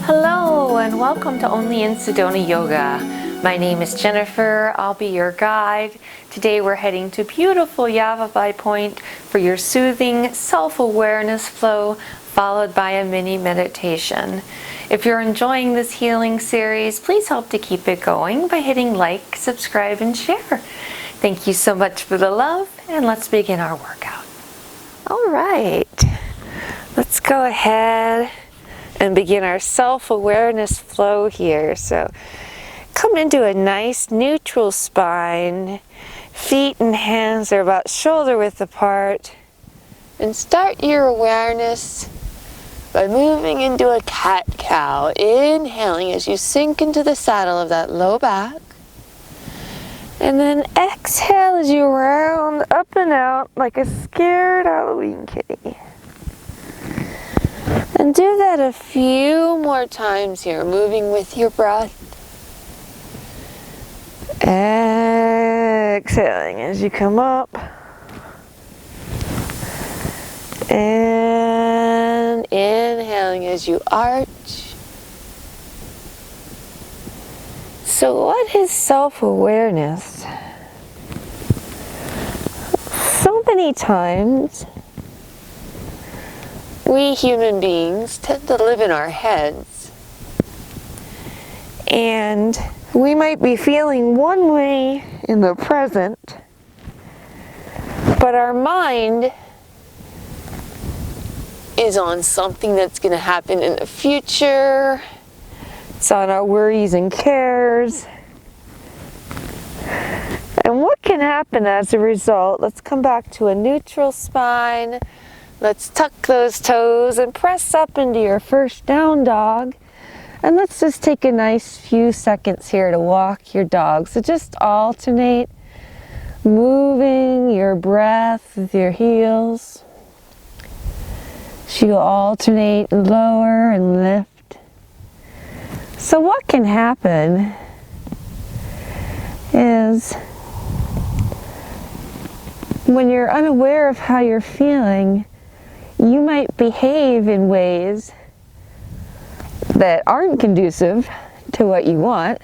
Hello and welcome to Only in Sedona Yoga. My name is Jennifer. I'll be your guide. Today we're heading to beautiful Yavapai Point for your soothing self-awareness flow followed by a mini meditation. If you're enjoying this healing series, please help to keep it going by hitting like, subscribe, and share. Thank you so much for the love, and let's begin our workout. All right, let's go ahead and begin our self-awareness flow here. So come into a nice neutral spine. Feet and hands are about shoulder width apart. And start your awareness by moving into a cat-cow. Inhaling as you sink into the saddle of that low back. And then exhale as you round up and out like a scared Halloween kitty. And do that a few more times here, moving with your breath. Exhaling as you come up. And inhaling as you arch. So what is self-awareness? So many times, we human beings tend to live in our heads. And we might be feeling one way in the present, but our mind is on something that's going to happen in the future. It's on our worries and cares. And what can happen as a result? Let's come back to a neutral spine. Let's tuck those toes and press up into your first down dog. And let's just take a nice few seconds here to walk your dog. So just alternate moving your breath with your heels. So you alternate lower and lift. So what can happen is when you're unaware of how you're feeling, you might behave in ways that aren't conducive to what you want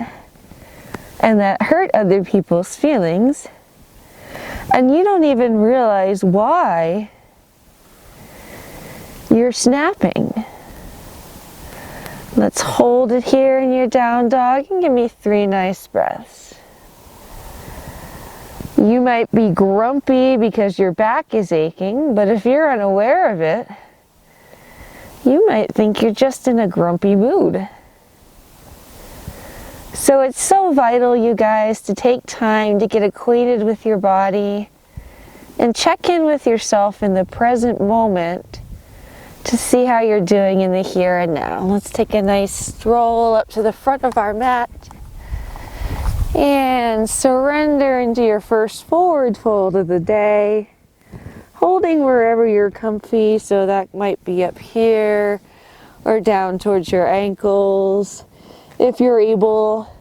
and that hurt other people's feelings, and you don't even realize why you're snapping. Let's hold it here in your down dog and give me 3 nice breaths. You might be grumpy because your back is aching, but if you're unaware of it, you might think you're just in a grumpy mood. So it's so vital, you guys, to take time to get acquainted with your body and check in with yourself in the present moment to see how you're doing in the here and now. Let's take a nice stroll up to the front of our mat. And surrender into your first forward fold of the day, holding wherever you're comfy, so that might be up here or down towards your ankles. If you're able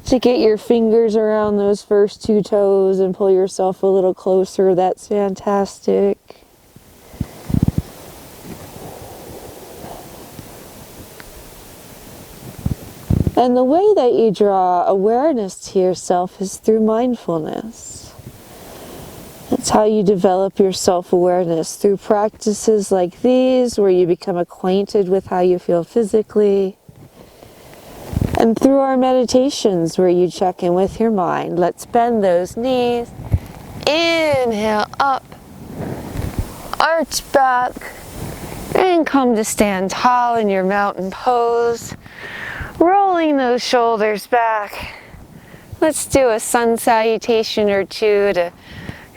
to get your fingers around those first 2 toes and pull yourself a little closer, that's fantastic. And the way that you draw awareness to yourself is through mindfulness. That's how you develop your self-awareness, through practices like these where you become acquainted with how you feel physically, and through our meditations where you check in with your mind. Let's bend those knees. Inhale up, arch back, and come to stand tall in your mountain pose. Rolling those shoulders back. Let's do a sun salutation or 2 to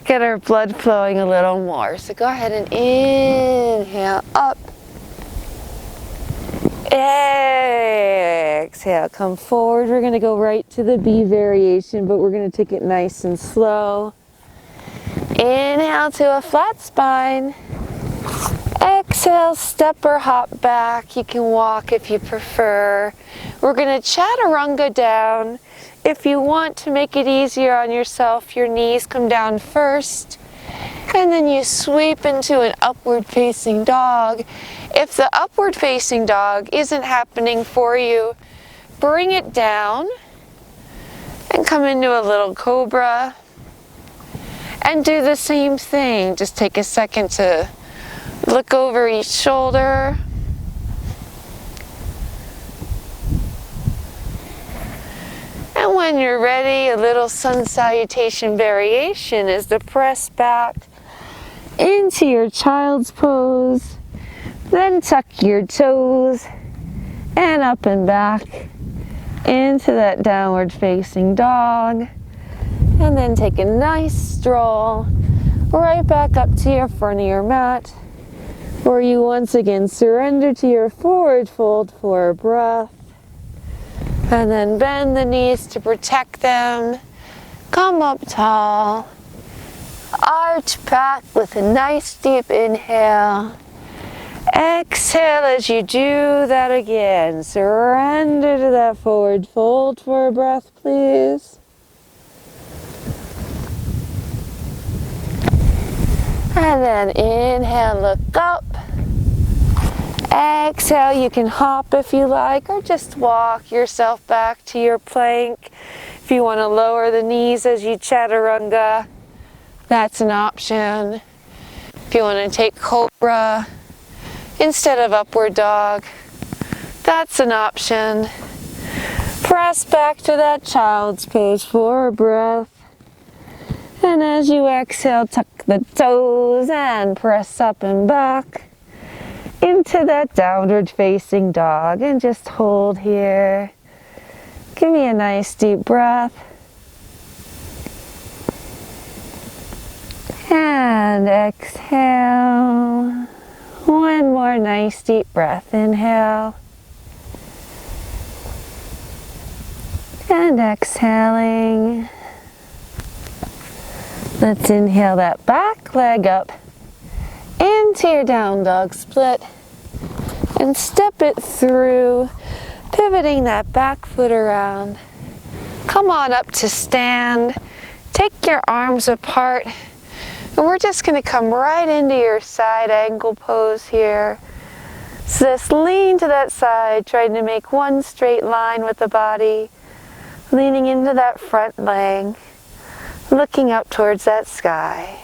get our blood flowing a little more. So go ahead and inhale up. Exhale, come forward. We're going to go right to the B variation, but we're going to take it nice and slow. Inhale to a flat spine. Exhale, step or hop back. You can walk if you prefer. We're going to chaturanga down. If you want to make it easier on yourself, your knees come down first And then you sweep into an upward facing dog. If the upward facing dog isn't happening for you, bring it down and come into a little cobra. And do the same thing. Just take a second to look over each shoulder. And when you're ready, a little sun salutation variation is to press back into your child's pose, then tuck your toes and up and back into that downward facing dog, and then take a nice stroll right back up to your front of your mat, where you once again surrender to your forward fold for a breath, and then bend the knees to protect them. Come up tall. Arch back with a nice deep inhale. Exhale as you do that again. Surrender to that forward fold for a breath, please. And then inhale, look up. Exhale, you can hop if you like, or just walk yourself back to your plank. If you want to lower the knees as you chaturanga, that's an option. If you want to take cobra instead of upward dog, that's an option. Press back to that child's pose for a breath. And as you exhale, tuck the toes and press up and back into that downward facing dog, and just hold here. Give me a nice deep breath. And exhale. One more nice deep breath. Inhale. And exhaling. Let's inhale that back leg up into your down dog split and step it through, pivoting that back foot around. Come on up to stand. Take your arms apart, and we're just going to come right into your side angle pose here. So just lean to that side, trying to make one straight line with the body, leaning into that front leg, looking up towards that sky.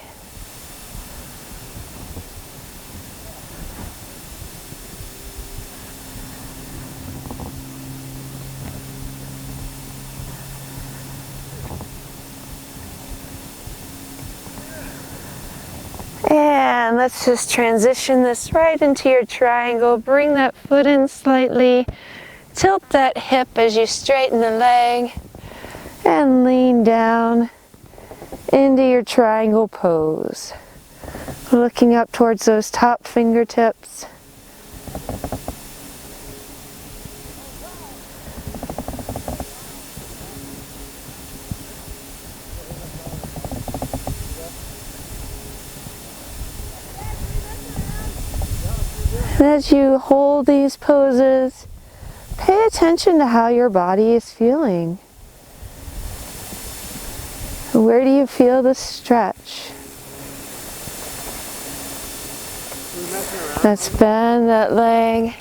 And let's just transition this right into your triangle. Bring that foot in slightly. Tilt that hip as you straighten the leg. And lean down into your triangle pose. Looking up towards those top fingertips. And as you hold these poses, pay attention to how your body is feeling. Where do you feel the stretch? Let's bend that leg.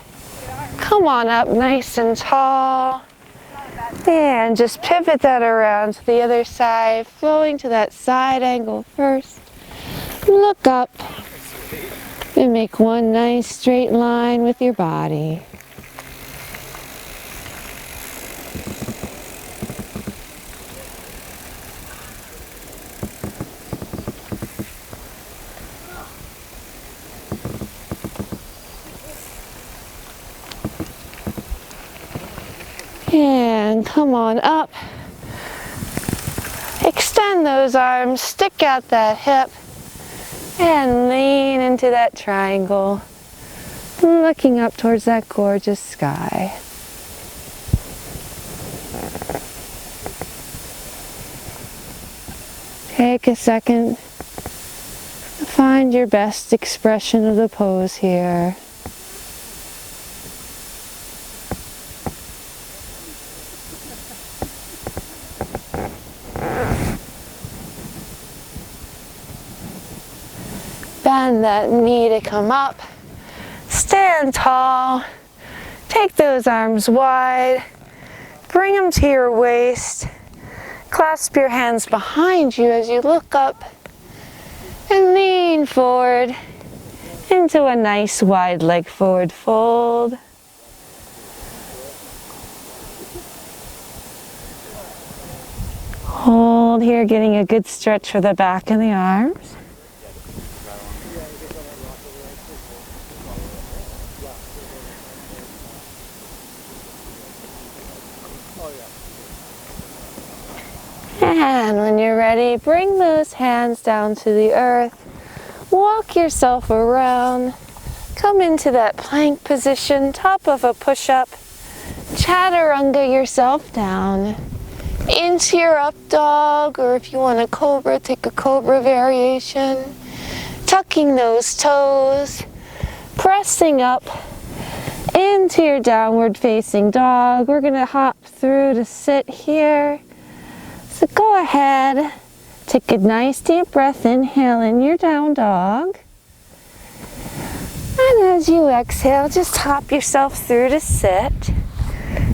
Come on up nice and tall. And just pivot that around to the other side, flowing to that side angle first. Look up. And make one nice straight line with your body. And come on up. Extend those arms, stick out that hip. And lean into that triangle, looking up towards that gorgeous sky. Take a second to find your best expression of the pose here. Bend that knee to come up. Stand tall. Take those arms wide. Bring them to your waist. Clasp your hands behind you as you look up. And lean forward into a nice wide leg forward fold. Hold here, getting a good stretch for the back and the arms. And when you're ready, bring those hands down to the earth. Walk yourself around. Come into that plank position, top of a push-up. Chaturanga yourself down. Into your up dog, or if you want a cobra, take a cobra variation. Tucking those toes. Pressing up into your downward facing dog. We're going to hop through to sit here. So go ahead, take a nice deep breath, inhale in your down dog. And as you exhale, just hop yourself through to sit.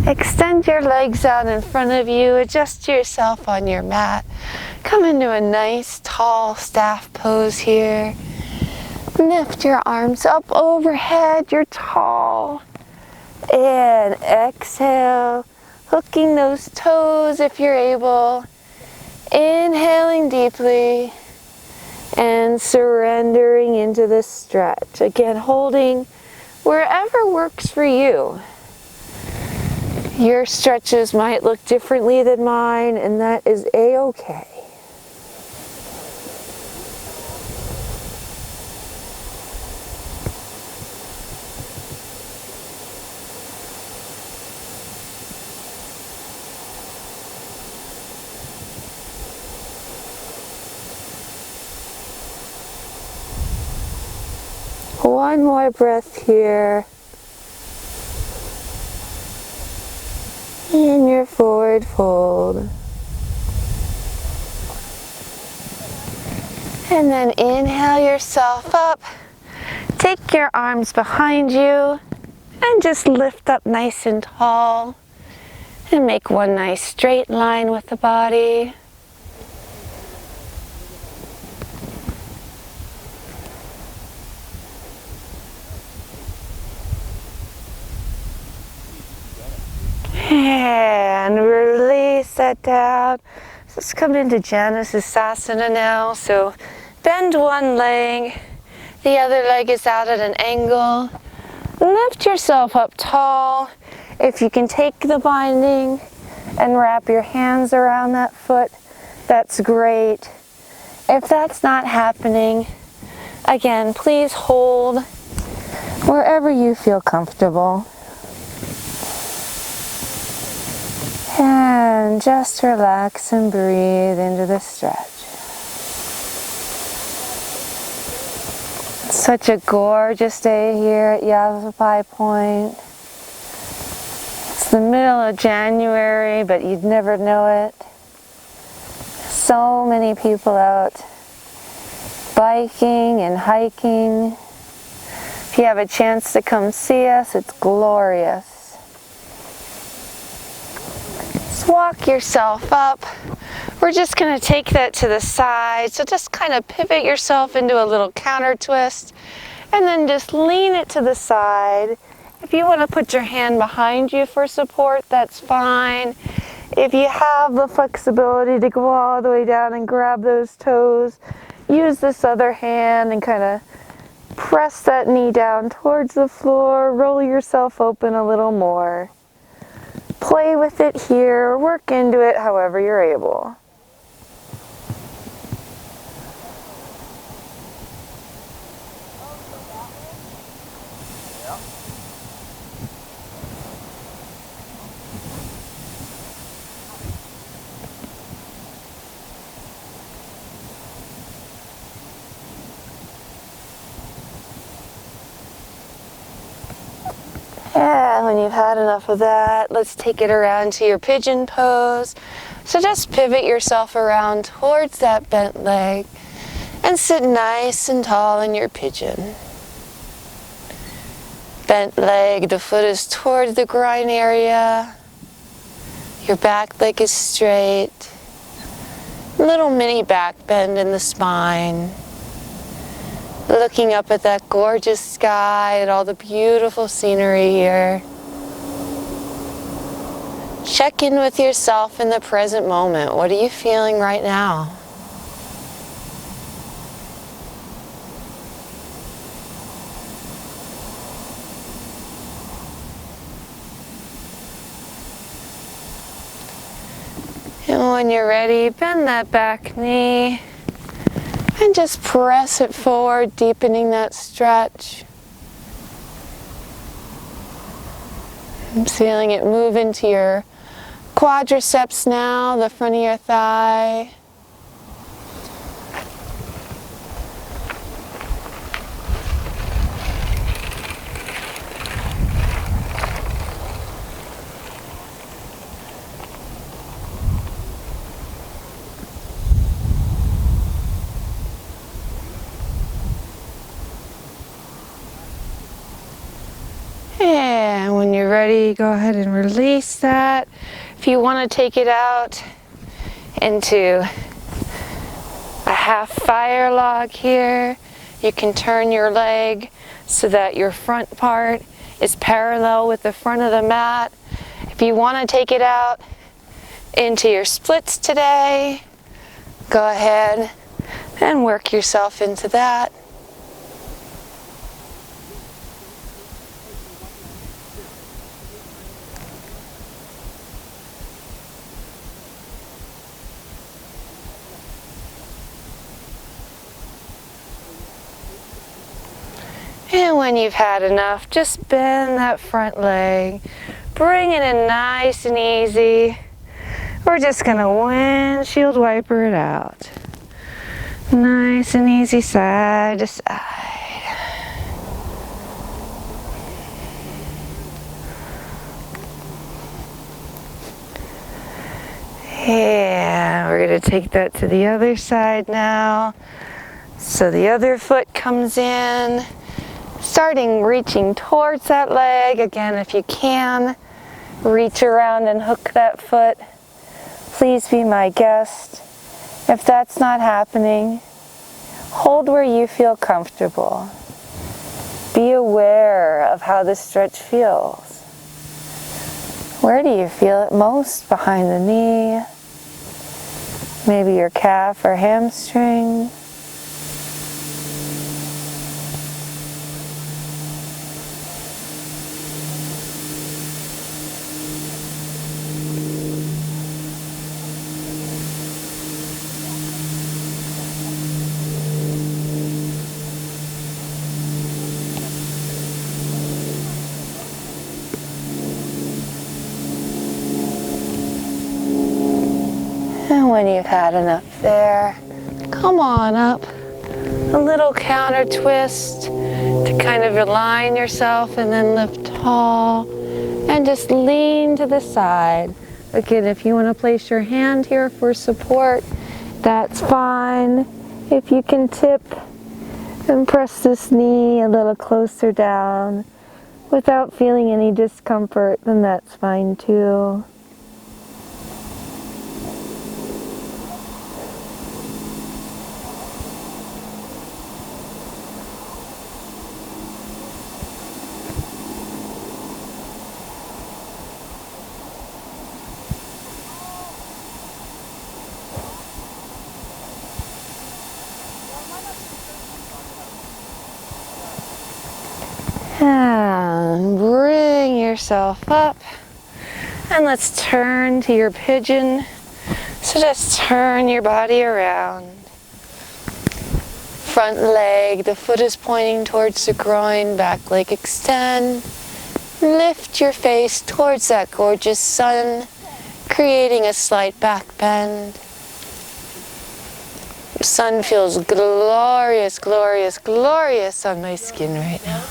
Extend your legs out in front of you, adjust yourself on your mat. Come into a nice tall staff pose here. Lift your arms up overhead, you're tall. And exhale, hooking those toes if you're able. Inhaling deeply and surrendering into the stretch. Again, holding wherever works for you. Your stretches might look differently than mine, and that is a-okay. One more breath here. In your forward fold. And then inhale yourself up. Take your arms behind you and just lift up nice and tall. And make one nice straight line with the body. And release that down. So let's come into Janusasana now. So bend one leg, the other leg is out at an angle. Lift yourself up tall. If you can take the binding and wrap your hands around that foot, that's great. If that's not happening, again, please hold wherever you feel comfortable. And just relax and breathe into the stretch. Such a gorgeous day here at Yavapai Point. It's the middle of January, but you'd never know it. So many people out biking and hiking. If you have a chance to come see us, it's glorious. Walk yourself up. We're just going to take that to the side. So just kind of pivot yourself into a little counter twist and then just lean it to the side. If you want to put your hand behind you for support, that's fine. If you have the flexibility to go all the way down and grab those toes, use this other hand and kind of press that knee down towards the floor. Roll yourself open a little more. Play with it here, work into it however you're able. And when you've had enough of that, let's take it around to your pigeon pose. So just pivot yourself around towards that bent leg And sit nice and tall in your pigeon. Bent leg, the foot is towards the groin area. Your back leg is straight. Little mini back bend in the spine. Looking up at that gorgeous sky, at all the beautiful scenery here. Check in with yourself in the present moment. What are you feeling right now? And when you're ready, bend that back knee and just press it forward, deepening that stretch. I'm feeling it move into your quadriceps now, the front of your thigh. And when you're ready, go ahead and release that. If you want to take it out into a half fire log here, you can turn your leg so that your front part is parallel with the front of the mat. If you want to take it out into your splits today, go ahead and work yourself into that. And when you've had enough, just bend that front leg. Bring it in nice and easy. We're just going to windshield wiper it out. Nice and easy side to side. And we're going to take that to the other side now. So the other foot comes in. Starting reaching towards that leg. Again, if you can, reach around and hook that foot. Please be my guest. If that's not happening, hold where you feel comfortable. Be aware of how this stretch feels. Where do you feel it most? Behind the knee? Maybe your calf or hamstring? And when you've had enough there, come on up. A little counter twist to kind of align yourself and then lift tall. And just lean to the side. Again, if you want to place your hand here for support, that's fine. If you can tip and press this knee a little closer down without feeling any discomfort, then that's fine too. And bring yourself up, and let's turn to your pigeon. So just turn your body around. Front leg, the foot is pointing towards the groin, back leg extend. Lift your face towards that gorgeous sun, creating a slight back bend. The sun feels glorious, glorious, glorious on my skin right now.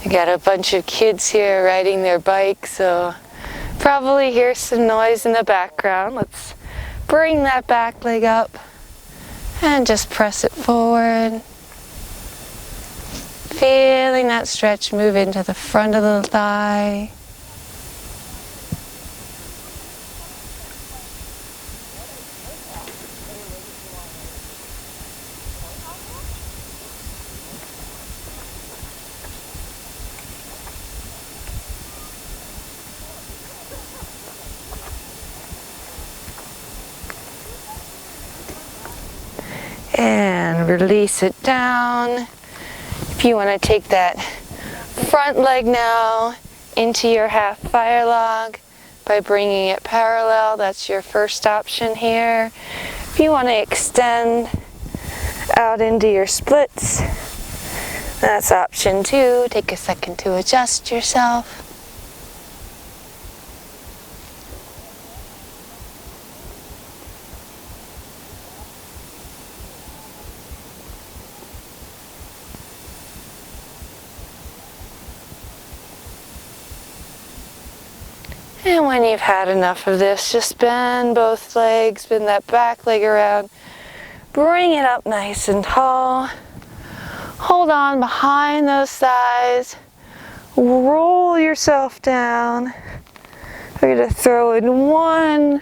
I got a bunch of kids here riding their bikes, so probably hear some noise in the background. Let's bring that back leg up and just press it forward. Feeling that stretch move into the front of the thigh. And release it down. If you want to take that front leg now into your half fire log by bringing it parallel, that's your first option here. If you want to extend out into your splits, that's option 2. Take a second to adjust yourself. And when you've had enough of this, just bend both legs, bend that back leg around, bring it up nice and tall. Hold on behind those thighs, roll yourself down. We're going to throw in 1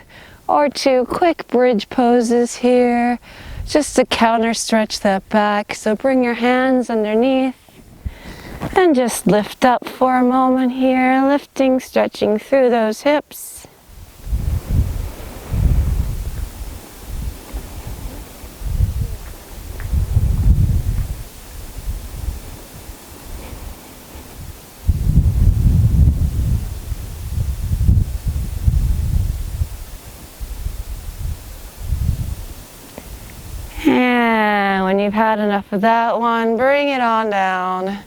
or 2 quick bridge poses here, just to counter stretch that back. So bring your hands underneath. And just lift up for a moment here, lifting, stretching through those hips. And when you've had enough of that one, bring it on down.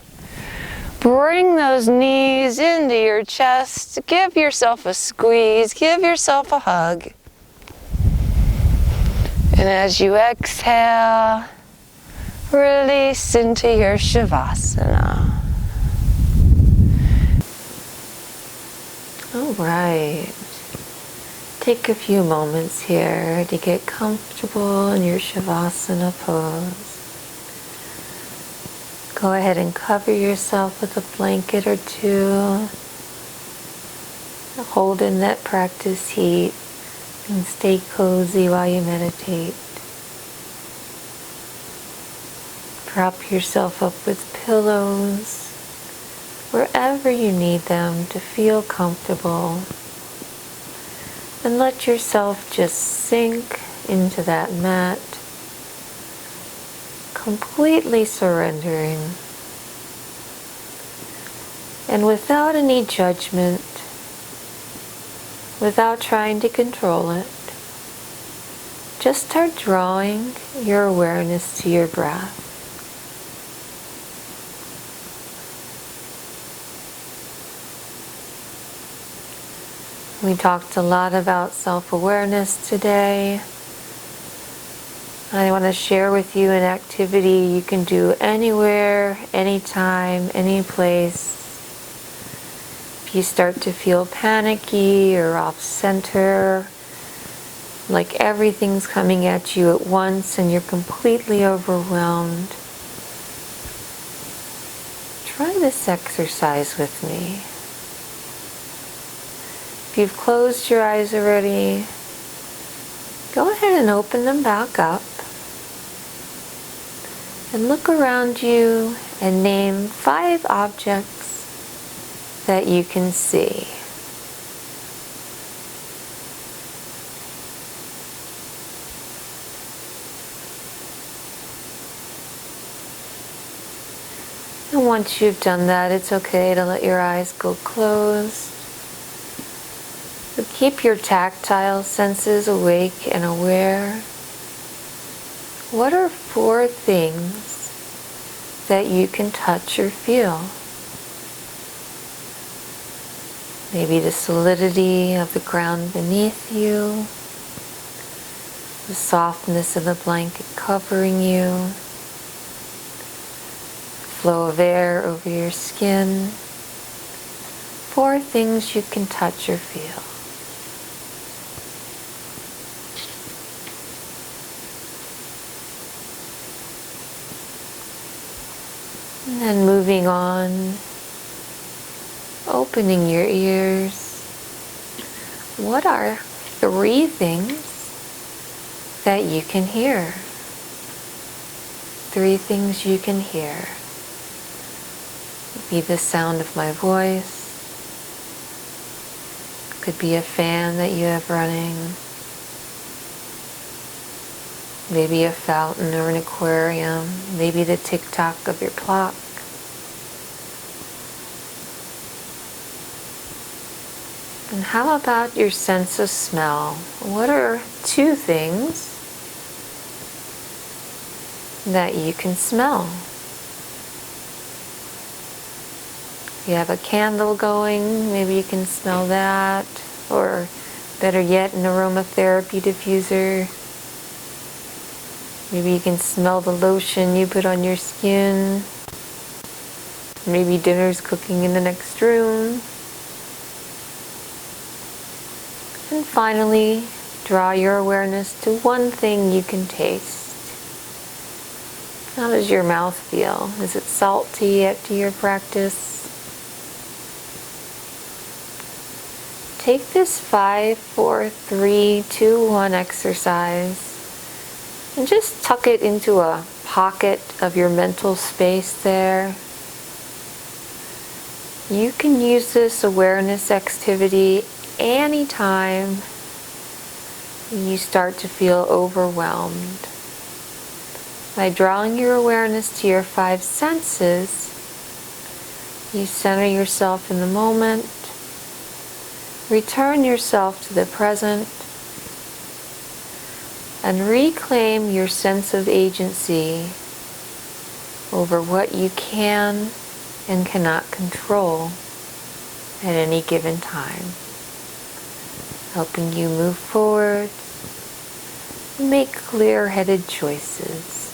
Bring those knees into your chest. Give yourself a squeeze. Give yourself a hug. And as you exhale, release into your Shavasana. All right. Take a few moments here to get comfortable in your Shavasana pose. Go ahead and cover yourself with a blanket or 2. Hold in that practice heat and stay cozy while you meditate. Prop yourself up with pillows wherever you need them to feel comfortable. And let yourself just sink into that mat, completely surrendering. And without any judgment, without trying to control it, just start drawing your awareness to your breath. We talked a lot about self-awareness today. I want to share with you an activity you can do anywhere, anytime, any place. If you start to feel panicky or off-center, like everything's coming at you at once and you're completely overwhelmed, try this exercise with me. If you've closed your eyes already, go ahead and open them back up. And look around you and name 5 objects that you can see. And once you've done that, it's okay to let your eyes go closed. But keep your tactile senses awake and aware. What are 4 things that you can touch or feel? Maybe the solidity of the ground beneath you, the softness of the blanket covering you, flow of air over your skin. 4 things you can touch or feel. And then moving on, opening your ears. What are 3 things that you can hear? 3 things you can hear. Could be the sound of my voice. Could be a fan that you have running. Maybe a fountain or an aquarium. Maybe the tick-tock of your clock. And how about your sense of smell? What are 2 things that you can smell? If you have a candle going, maybe you can smell that. Or better yet, an aromatherapy diffuser. Maybe you can smell the lotion you put on your skin. Maybe dinner's cooking in the next room. And finally, draw your awareness to 1 thing you can taste. How does your mouth feel? Is it salty after your practice? Take this 5, 4, 3, 2, 1 exercise and just tuck it into a pocket of your mental space there. You can use this awareness activity anytime you start to feel overwhelmed. By drawing your awareness to your 5 senses, you center yourself in the moment, return yourself to the present, and reclaim your sense of agency over what you can and cannot control at any given time, helping you move forward and make clear-headed choices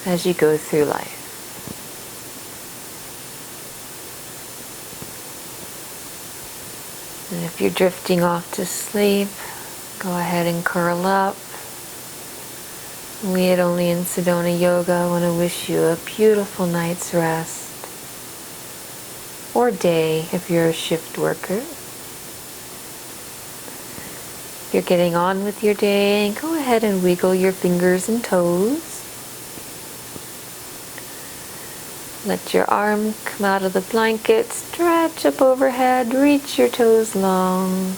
as you go through life. And if you're drifting off to sleep, go ahead and curl up. We at Only in Sedona Yoga want to wish you a beautiful night's rest, or day if you're a shift worker. If you're getting on with your day, go ahead and wiggle your fingers and toes. Let your arm come out of the blanket, stretch up overhead, reach your toes long.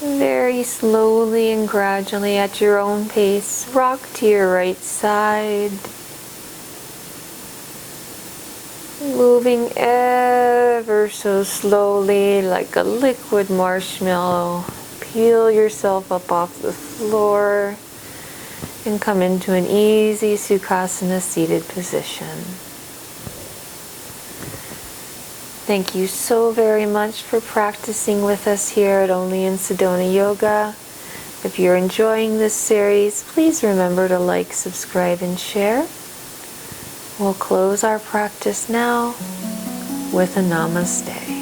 Very slowly and gradually at your own pace, rock to your right side. Moving ever so slowly like a liquid marshmallow. Peel yourself up off the floor and come into an easy Sukhasana seated position. Thank you so very much for practicing with us here at Only in Sedona Yoga. If you're enjoying this series, please remember to like, subscribe, and share. We'll close our practice now with a namaste.